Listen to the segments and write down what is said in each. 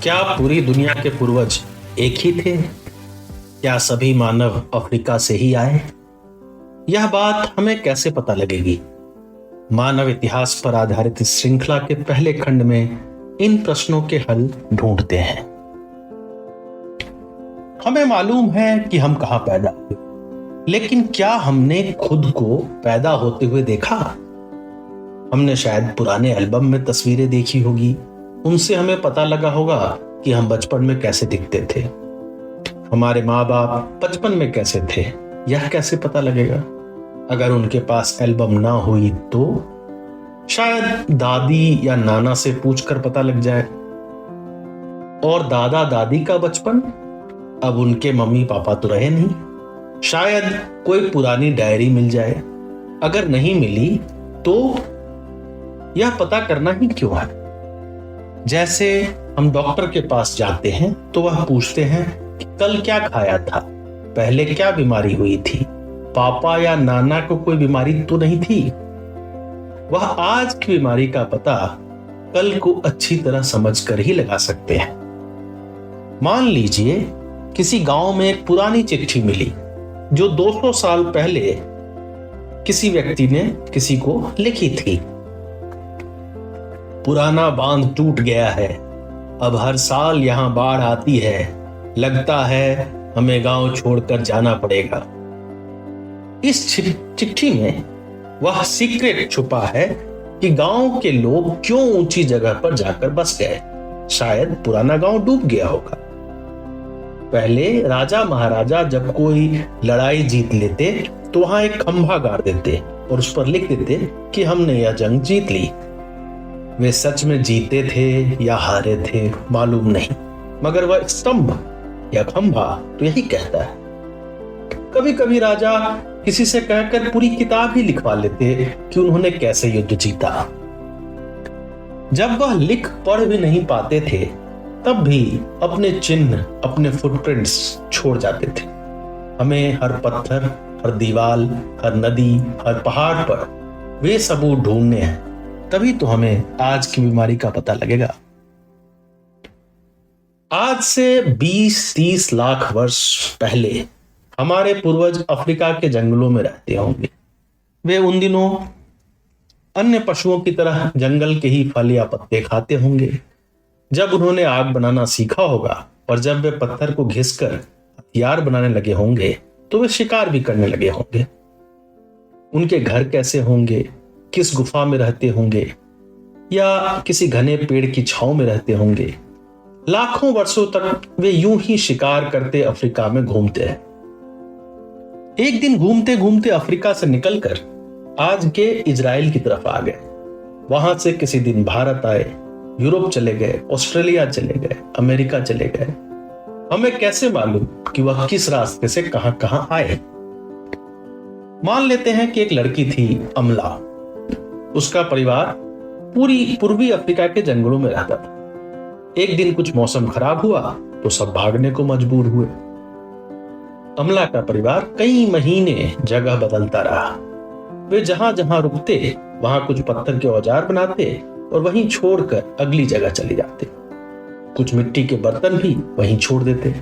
क्या पूरी दुनिया के पूर्वज एक ही थे? क्या सभी मानव अफ्रीका से ही आए? यह बात हमें कैसे पता लगेगी? मानव इतिहास पर आधारित इस श्रृंखला के पहले खंड में इन प्रश्नों के हल ढूंढते हैं। हमें मालूम है कि हम कहां पैदा हुए, लेकिन क्या हमने खुद को पैदा होते हुए देखा? हमने शायद पुराने एल्बम में तस्वीरें देखी होगी, उनसे हमें पता लगा होगा कि हम बचपन में कैसे दिखते थे। हमारे माँ बाप बचपन में कैसे थे, यह कैसे पता लगेगा? अगर उनके पास एल्बम ना हुई तो शायद दादी या नाना से पूछकर पता लग जाए। और दादा दादी का बचपन, अब उनके मम्मी पापा तो रहे नहीं, शायद कोई पुरानी डायरी मिल जाए। अगर नहीं मिली तो यह पता करना ही क्यों है? जैसे हम डॉक्टर के पास जाते हैं तो वह पूछते हैं कि कल क्या खाया था, पहले क्या बीमारी हुई थी, पापा या नाना को कोई बीमारी तो नहीं थी। वह आज की बीमारी का पता कल को अच्छी तरह समझकर ही लगा सकते हैं। मान लीजिए किसी गांव में एक पुरानी चिट्ठी मिली जो 200 साल पहले किसी व्यक्ति ने किसी को लिखी थी। पुराना बांध टूट गया है, अब हर साल यहां बाढ़ आती है, लगता है हमें गांव छोड़कर जाना पड़ेगा। इस चिट्ठी में वह सीक्रेट छुपा है कि गांव के लोग क्यों ऊंची जगह पर जाकर बस गए। शायद पुराना गांव डूब गया होगा। पहले राजा महाराजा जब कोई लड़ाई जीत लेते तो वहां एक खंभा गाड़ देते और उस पर लिख देते कि हमने यह जंग जीत ली। वे सच में जीते थे या हारे थे मालूम नहीं, मगर वह स्तंभ या खंभा तो यही कहता है। कभी कभी राजा किसी से कहकर पूरी किताब ही लिखवा लेते कि उन्होंने कैसे युद्ध जीता। जब वह लिख पढ़ भी नहीं पाते थे तब भी अपने चिन्ह, अपने फुटप्रिंट्स छोड़ जाते थे। हमें हर पत्थर, हर दीवार, हर नदी, हर पहाड़ पर वे सबूत ढूंढने हैं, तभी तो हमें आज की बीमारी का पता लगेगा। आज से 20-30 लाख वर्ष पहले हमारे पूर्वज अफ्रीका के जंगलों में रहते होंगे। वे उन दिनों अन्य पशुओं की तरह जंगल के ही फल या पत्ते खाते होंगे। जब उन्होंने आग बनाना सीखा होगा और जब वे पत्थर को घिसकर हथियार बनाने लगे होंगे तो वे शिकार भी करने लगे होंगे। उनके घर कैसे होंगे, किस गुफा में रहते होंगे या किसी घने पेड़ की छांव में रहते होंगे। लाखों वर्षों तक वे यूं ही शिकार करते अफ्रीका में घूमते हैं। एक दिन घूमते घूमते अफ्रीका से निकलकर आज के इजराइल की तरफ आ गए। वहां से किसी दिन भारत आए, यूरोप चले गए, ऑस्ट्रेलिया चले गए, अमेरिका चले गए। हमें कैसे मालूम कि वह किस रास्ते से कहां कहां आए? मान लेते हैं कि एक लड़की थी अमला। उसका परिवार पूर्वी अफ्रीका के जंगलों में रहता था। एक दिन कुछ मौसम खराब हुआ तो सब भागने को मजबूर हुए। अमला का परिवार कई महीने जगह बदलता रहा। वे जहां जहां रुकते वहां कुछ पत्थर के औजार बनाते और वहीं छोड़कर अगली जगह चले जाते। कुछ मिट्टी के बर्तन भी वहीं छोड़ देते।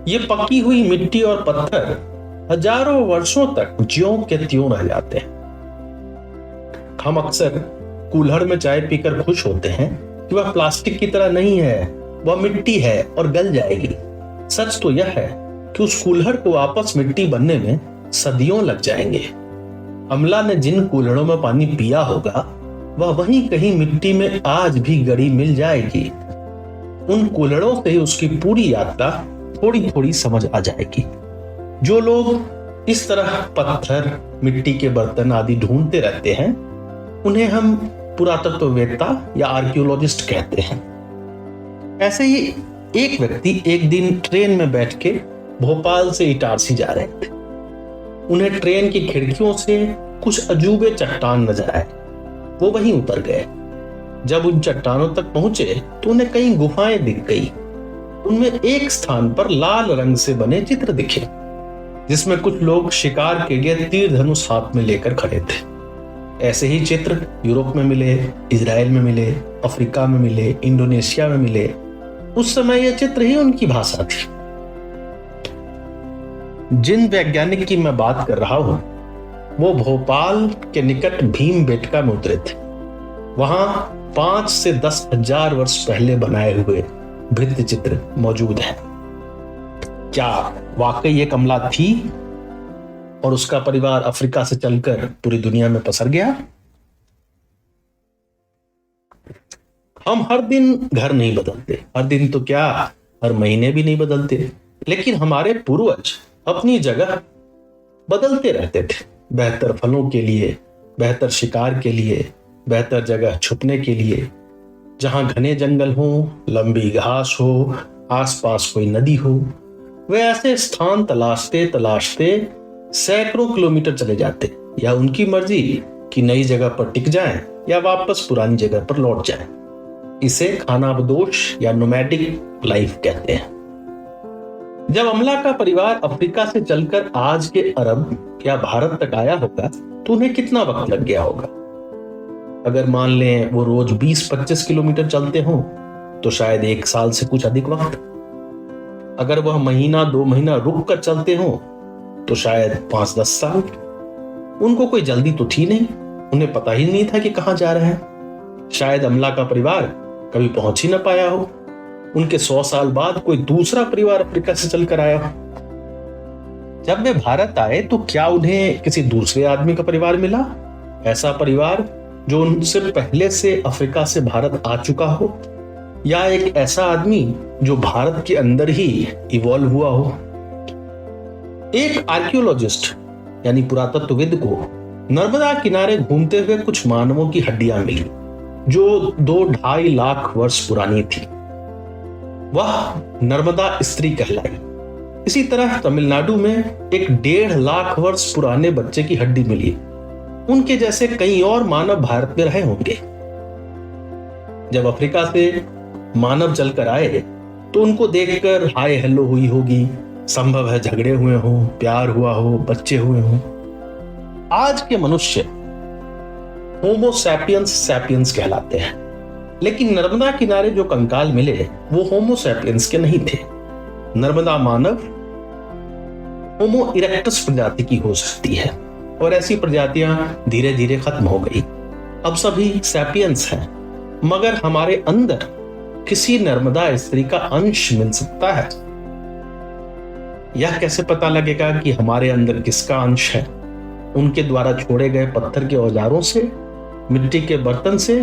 ये पकी हुई मिट्टी और पत्थर हजारों वर्षों तक ज्यों के त्यों रह जाते हैं। हम अक्सर कुल्हड़ में चाय पीकर खुश होते हैं कि वह प्लास्टिक की तरह नहीं है, वह मिट्टी है और गल जाएगी। सच तो यह है कि उस कुल्हड़ को वापस मिट्टी बनने में सदियों लग जाएंगे। अमला ने जिन कुल्हड़ों में पानी पिया होगा वह वहीं कहीं मिट्टी में आज भी गड़ी मिल जाएगी। उन कुल्हड़ों से ही उसकी पूरी यात्रा थोड़ी थोड़ी समझ आ जाएगी। जो लोग इस तरह पत्थर, मिट्टी के बर्तन आदि ढूंढते रहते हैं उन्हें हम पुरातत्ववेत्ता या आर्कियोलॉजिस्ट कहते हैं। ऐसे ही एक व्यक्ति एक दिन ट्रेन में बैठ के भोपाल से इटारसी जा रहे थे। उन्हें ट्रेन की खिड़कियों से कुछ अजूबे चट्टान नजर आए। वो वहीं उतर गए। जब उन चट्टानों तक पहुंचे तो उन्हें कई गुफाएं दिख गई। उनमें एक स्थान पर लाल रंग से बने चित्र दिखे जिसमें कुछ लोग शिकार के लिए तीर धनुष हाथ में लेकर खड़े थे। ऐसे ही चित्र यूरोप में मिले, इजराइल में मिले, अफ्रीका में मिले, इंडोनेशिया में मिले। उस समय यह चित्र ही उनकी भाषा थी। जिन वैज्ञानिक की मैं बात कर रहा हूं वो भोपाल के निकट भीमबेटका में उतरे थे। वहां 5 से 10 हजार वर्ष पहले बनाए हुए भित्ति चित्र मौजूद है। क्या वाकई ये कमला थी और उसका परिवार अफ्रीका से चलकर पूरी दुनिया में पसर गया? हम हर दिन घर नहीं बदलते, हर दिन तो क्या हर महीने भी नहीं बदलते, लेकिन हमारे पूर्वज अपनी जगह बदलते रहते थे। बेहतर फलों के लिए, बेहतर शिकार के लिए, बेहतर जगह छुपने के लिए, जहां घने जंगल हो, लंबी घास हो, आसपास कोई नदी हो। वे ऐसे स्थान तलाशते तलाशते सैकड़ों किलोमीटर चले जाते, या उनकी मर्जी कि नई जगह पर टिक जाएं या वापस पुरानी जगह पर लौट जाएं। इसे खानाबदोश या नोमैडिक लाइफ कहते हैं। जब अमला का परिवार अफ्रीका से चलकर आज के अरब या भारत तक आया होगा तो उन्हें कितना वक्त लग गया होगा? अगर मान लें वो रोज 20-25 किलोमीटर चलते हो तो शायद 1 साल से कुछ अधिक वक्त। अगर वह महीना 2 महीना रुक कर चलते हो तो शायद 5-10 साल। उनको कोई जल्दी तो थी नहीं, उन्हें पता ही नहीं था कि कहां जा रहे हैं। शायद अमला का परिवार कभी पहुंच ही ना पाया हो। उनके 100 साल बाद कोई दूसरा परिवार अफ्रीका से चलकर आया हो। जब वे भारत आए तो क्या उन्हें किसी दूसरे आदमी का परिवार मिला? ऐसा परिवार जो उनसे पहले से अफ्रीका से भारत आ चुका हो, या एक ऐसा आदमी जो भारत के अंदर ही इवॉल्व हुआ हो? एक आर्कियोलॉजिस्ट यानी पुरातत्वविद को नर्मदा किनारे घूमते हुए कुछ मानवों की हड्डियां मिली जो 2-2.5 लाख वर्ष पुरानी थी। वह नर्मदा स्त्री कहलाई। इसी तरह तमिलनाडु में एक 1.5 लाख वर्ष पुराने बच्चे की हड्डी मिली। उनके जैसे कई और मानव भारत में रहे होंगे। जब अफ्रीका से मानव चलकर आए तो उनको देखकर हाय हेलो हुई होगी, संभव है झगड़े हुए हों, प्यार हुआ हो, बच्चे हुए हों। आज के मनुष्य होमो सैपियंस सैपियंस कहलाते हैं, लेकिन नर्मदा किनारे जो कंकाल मिले वो होमो सैपियंस के नहीं थे। नर्मदा मानव होमो इरेक्टस प्रजाति की हो सकती है, और ऐसी प्रजातियां धीरे धीरे खत्म हो गई। अब सभी सैपियंस हैं, मगर हमारे अंदर किसी नर्मदा स्त्री का अंश मिल सकता है। यह कैसे पता लगेगा कि हमारे अंदर किसका अंश है? उनके द्वारा छोड़े गए पत्थर के औजारों से, मिट्टी के बर्तन से?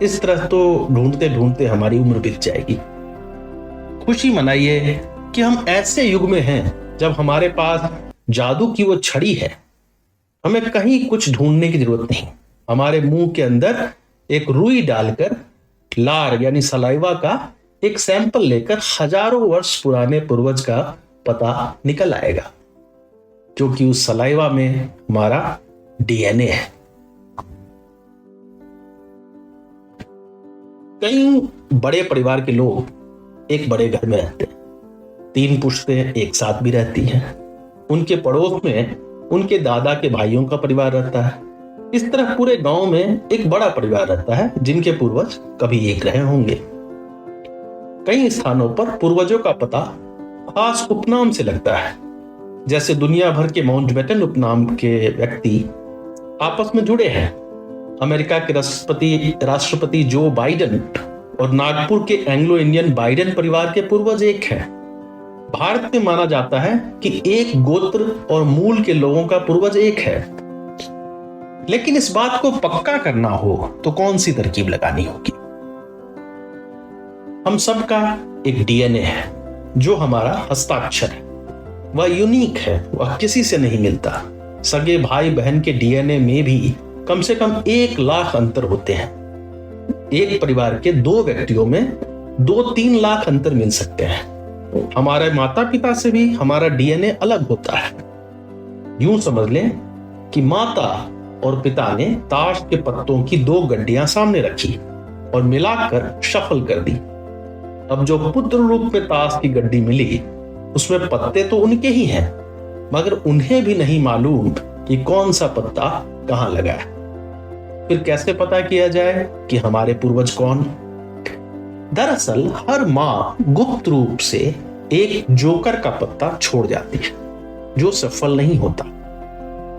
इस तरह तो ढूंढते ढूंढते हमारी उम्र बीत जाएगी। खुशी मनाइए कि हम ऐसे युग में हैं जब हमारे पास जादू की वो छड़ी है। हमें कहीं कुछ ढूंढने की जरूरत नहीं। हमारे मुंह के अंदर एक रुई डालकर लार यानी सलाइवा का एक सैंपल लेकर हजारों वर्ष पुराने पूर्वज का पता निकल आएगा, जो कि उस सलाइवा में हमारा डीएनए है। कई बड़े परिवार के लोग एक बड़े घर में रहते हैं। 3 पुश्तें एक साथ भी रहती हैं। उनके पड़ोस में उनके दादा के भाइयों का परिवार रहता है। इस तरह पूरे गांव में एक बड़ा परिवार रहता है जिनके पूर्वज कभी एक रहे होंगे। कई स्थानों पर पूर्वजों का पता खास उपनाम से लगता है, जैसे दुनिया भर के माउंटबेटन उपनाम के व्यक्ति आपस में जुड़े हैं। अमेरिका के राष्ट्रपति जो बाइडेन और नागपुर के एंग्लो इंडियन बाइडेन परिवार के पूर्वज एक हैं। भारत में माना जाता है कि एक गोत्र और मूल के लोगों का पूर्वज एक है। लेकिन इस बात को पक्का करना हो तो कौन सी तरकीब लगानी होगी? हम सबका एक डीएनए है जो हमारा हस्ताक्षर है। वह यूनिक है, वह किसी से नहीं मिलता। सगे भाई बहन के डीएनए में भी कम से कम 1 लाख अंतर होते हैं। एक परिवार के 2 व्यक्तियों में 2-3 लाख अंतर मिल सकते हैं। हमारे माता पिता से भी हमारा डीएनए अलग होता है। यूं समझ लें कि माता और पिता ने ताश के पत्तों की 2 गड्डियां सामने रखी और मिलाकर शफल कर दी। अब जो पुत्र रूप में ताश की गड्डी मिली उसमें पत्ते तो उनके ही हैं, मगर उन्हें भी नहीं मालूम कि कौन सा पत्ता कहां लगा है। फिर कैसे पता किया जाए कि हमारे पूर्वज कौन? दरअसल हर माँ गुप्त रूप से एक जोकर का पत्ता छोड़ जाती है जो सफल नहीं होता।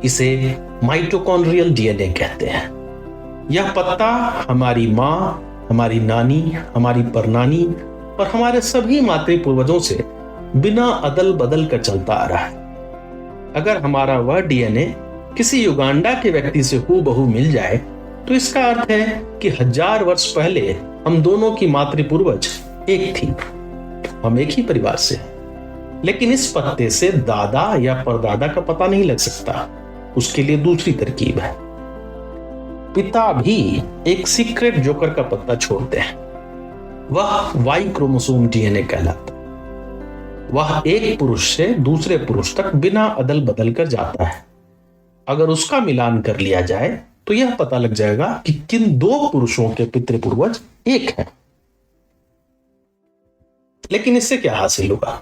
इसे माइटोकॉन्ड्रियल डीएनए कहते हैं। यह पत्ता हमारी माँ, हमारी नानी, हमारी परनानी और हमारे सभी मातृ पूर्वजों से बिना अदल बदल कर चलता आ रहा है। अगर हमारा वह डीएनए किसी युगांडा के व्यक्ति से हूबहू मिल जाए तो इसका अर्थ है कि 1000 वर्ष पहले हम दोनों की मातृ पूर्वज एक थी, हम एक ही परिवार से। लेकिन इस पत्ते से दादा या परदादा का पता नहीं लग सकता, उसके लिए दूसरी तरकीब है। पिता भी एक सीक्रेट जोकर का पत्ता छोड़ते हैं। वह वाई क्रोमोसोम डीएनए कहलाता है। वह एक पुरुष से दूसरे पुरुष तक बिना अदल बदल कर जाता है। अगर उसका मिलान कर लिया जाए तो यह पता लग जाएगा कि किन दो पुरुषों के पितृ पूर्वज एक हैं। लेकिन इससे क्या हासिल होगा?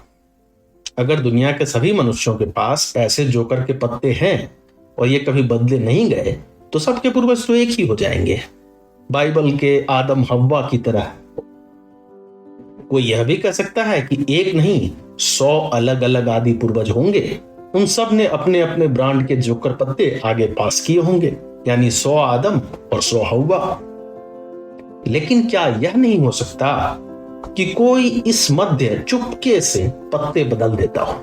अगर दुनिया के सभी मनुष्यों के पास ऐसे जोकर के पत्ते हैं और ये कभी बदले नहीं गए तो सबके पूर्वज तो एक ही हो जाएंगे, बाइबल के आदम हव्वा की तरह। कोई यह भी कह सकता है कि एक नहीं 100 अलग अलग आदि पूर्वज होंगे, उन सब ने अपने अपने ब्रांड के जोकर पत्ते आगे पास किए होंगे, यानी 100 आदम और 100 हव्वा। लेकिन क्या यह नहीं हो सकता कि कोई इस मध्य चुपके से पत्ते बदल देता हो?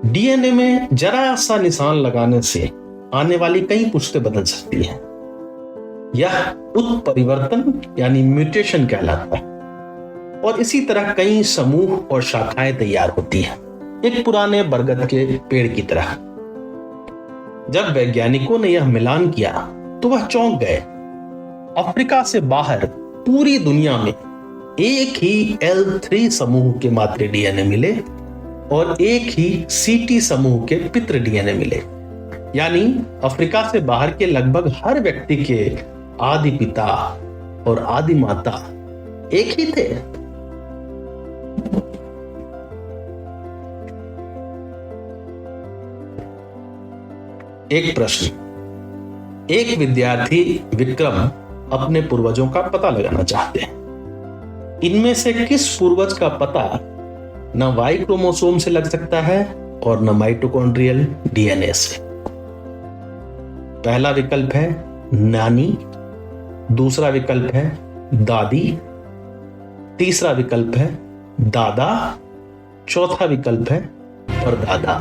डीएनए में जरा सा निशान लगाने से आने वाली कई पुश्तें बदल सकती हैं। यह उत्परिवर्तन यानी म्यूटेशन कहलाता है। और इसी तरह कई समूह और शाखाएं तैयार होती हैं, एक पुराने बरगद के पेड़ की तरह। जब वैज्ञानिकों ने यह मिलान किया तो वह चौंक गए। अफ्रीका से बाहर पूरी दुनिया में एक ही L3 समूह के मातृ डीएनए मिले और एक ही CT समूह के पितृ डीएनए मिले। यानी अफ्रीका से बाहर के लगभग हर व्यक्ति के आदि पिता और आदि माता एक ही थे। एक प्रश्न। एक विद्यार्थी विक्रम अपने पूर्वजों का पता लगाना चाहते हैं। इनमें से किस पूर्वज का पता न वाई क्रोमोसोम से लग सकता है और न माइटोकॉन्ड्रियल डीएनए से? पहला विकल्प है नानी, दूसरा विकल्प है दादी, तीसरा विकल्प है दादा, चौथा विकल्प है परदादा।